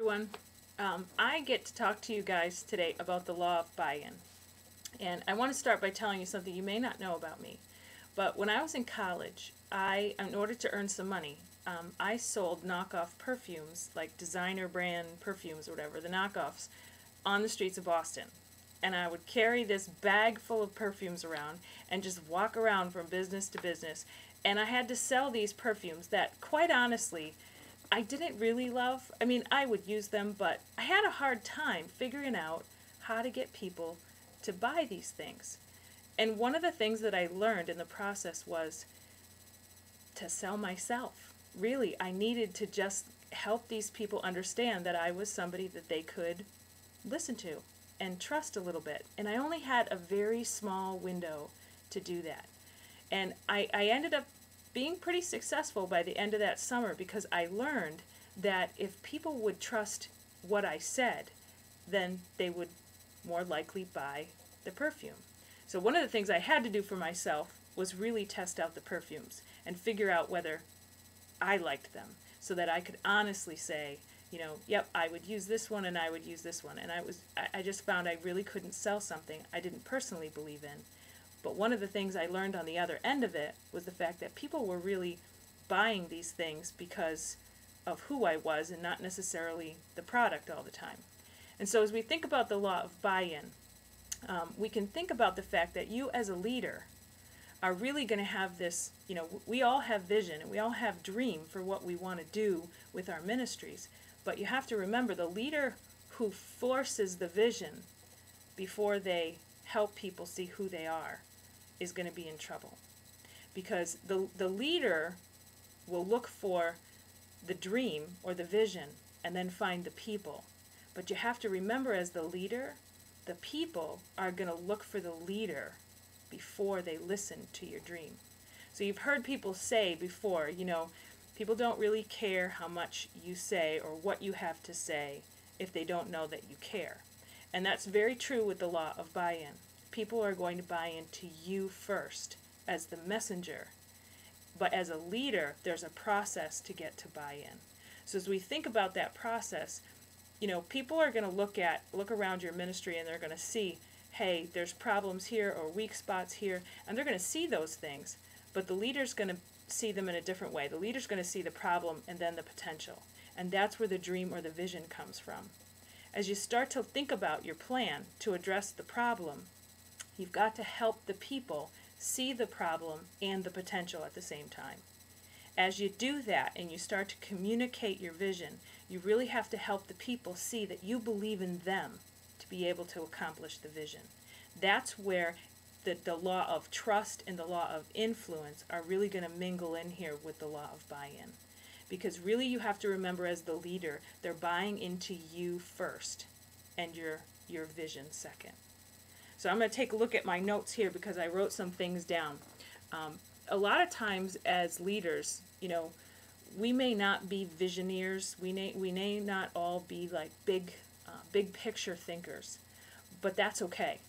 everyone. I get to talk to you guys today about the law of buy-in. And I want to start by telling you something you may not know about me. But when I was in college, in order to earn some money, I sold knockoff perfumes, like designer brand perfumes or whatever, the knockoffs, on the streets of Boston. And I would carry this bag full of perfumes around and just walk around from business to business. And I had to sell these perfumes that, quite honestly, I didn't really love. I mean, I would use them, but I had a hard time figuring out how to get people to buy these things. And one of the things that I learned in the process was to sell myself. Really, I needed to just help these people understand that I was somebody that they could listen to and trust a little bit. And I only had a very small window to do that. And I ended up being pretty successful by the end of that summer because I learned that if people would trust what I said, then they would more likely buy the perfume. So one of the things I had to do for myself was really test out the perfumes and figure out whether I liked them so that I could honestly say, you know, yep, I would use this one and I would use this one. And I just found I really couldn't sell something I didn't personally believe in. But one of the things I learned on the other end of it was the fact that people were really buying these things because of who I was and not necessarily the product all the time. And so as we think about the law of buy-in, we can think about the fact that you as a leader are really going to have this, you know, we all have vision and we all have dream for what we want to do with our ministries. But you have to remember the leader who forces the vision before they help people see who they are is going to be in trouble. Because the leader will look for the dream or the vision and then find the people. But you have to remember as the leader, the people are going to look for the leader before they listen to your dream. So you've heard people say before, you know, people don't really care how much you say or what you have to say if they don't know that you care. And that's very true with the law of buy-in. People are going to buy into you first as the messenger. But as a leader, there's a process to get to buy-in. So as we think about that process, you know, people are going to look around your ministry and they're going to see, hey, there's problems here or weak spots here, and they're going to see those things. But the leader's going to see them in a different way. The leader's going to see the problem and then the potential. And that's where the dream or the vision comes from. As you start to think about your plan to address the problem, you've got to help the people see the problem and the potential at the same time. As you do that and you start to communicate your vision, you really have to help the people see that you believe in them to be able to accomplish the vision. That's where the law of trust and the law of influence are really going to mingle in here with the law of buy-in. Because really you have to remember as the leader, they're buying into you first and your vision second. So I'm going to take a look at my notes here because I wrote some things down. A lot of times as leaders, you know, we may not be visioneers. We may not all be like big picture thinkers, but that's okay.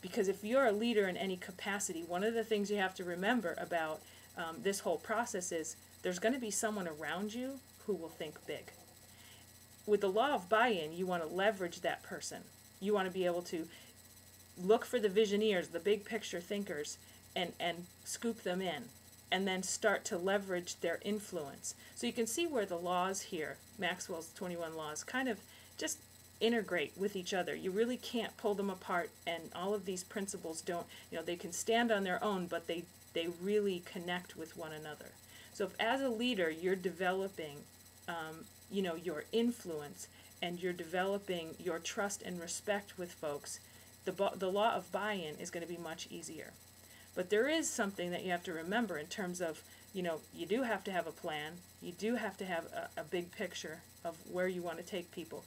Because if you're a leader in any capacity, one of the things you have to remember about this whole process is there's going to be someone around you who will think big. With the law of buy-in, you want to leverage that person. You want to be able to look for the visioneers, the big picture thinkers, and scoop them in, and then start to leverage their influence. So you can see where the laws here, Maxwell's 21 laws, kind of just integrate with each other. You really can't pull them apart, and all of these principles don't, you know, they can stand on their own, but they really connect with one another. So if as a leader you're developing, you know, your influence and you're developing your trust and respect with folks, the law of buy-in is going to be much easier. But there is something that you have to remember in terms of, you know, you do have to have a plan. You do have to have a big picture of where you want to take people.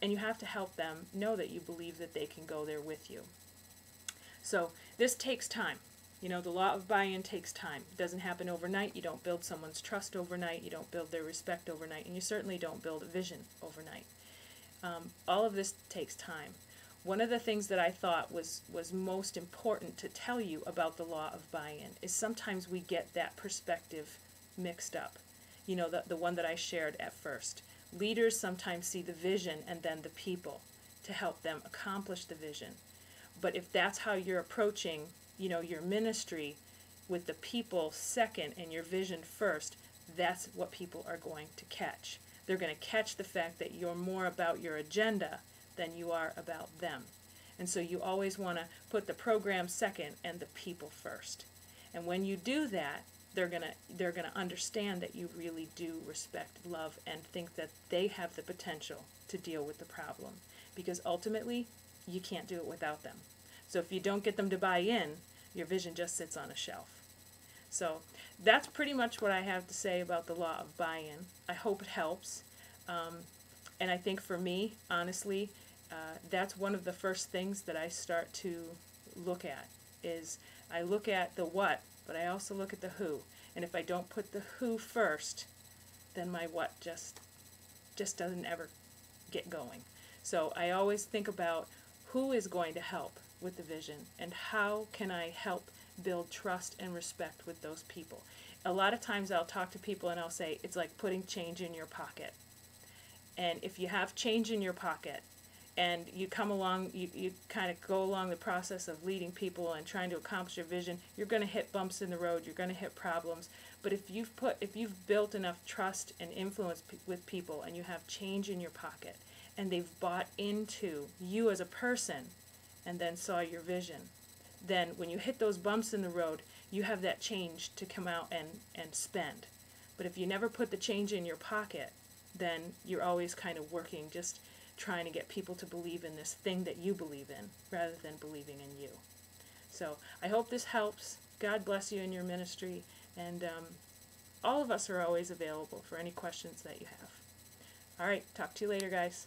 And you have to help them know that you believe that they can go there with you. So this takes time. You know, the law of buy-in takes time. It doesn't happen overnight. You don't build someone's trust overnight. You don't build their respect overnight. And you certainly don't build a vision overnight. All of this takes time. One of the things that I thought was most important to tell you about the law of buy-in is sometimes we get that perspective mixed up. You know, the one that I shared at first. Leaders sometimes see the vision and then the people to help them accomplish the vision. But if that's how you're approaching, your ministry, with the people second and your vision first, that's what people are going to catch. They're going to catch the fact that you're more about your agenda than you are about them. And so you always want to put the program second and the people first. And when you do that, they're going to understand that you really do respect, love, and think that they have the potential to deal with the problem. Because ultimately, you can't do it without them. So if you don't get them to buy in, your vision just sits on a shelf. So that's pretty much what I have to say about the law of buy-in. I hope it helps. And I think for me, honestly, that's one of the first things that I start to look at. Is I look at the what, but I also look at the who. And if I don't put the who first, then my what just doesn't ever get going. So I always think about who is going to help with the vision and how can I help build trust and respect with those people. A lot of times I'll talk to people and I'll say it's like putting change in your pocket. And if you have change in your pocket and you come along, you kind of go along the process of leading people and trying to accomplish your vision, you're going to hit bumps in the road, you're going to hit problems. But if you've built enough trust and influence with people and you have change in your pocket and they've bought into you as a person and then saw your vision, then when you hit those bumps in the road, you have that change to come out and spend. But if you never put the change in your pocket, then you're always kind of working, just trying to get people to believe in this thing that you believe in rather than believing in you. So I hope this helps. God bless you in your ministry. And all of us are always available for any questions that you have. All right, talk to you later, guys.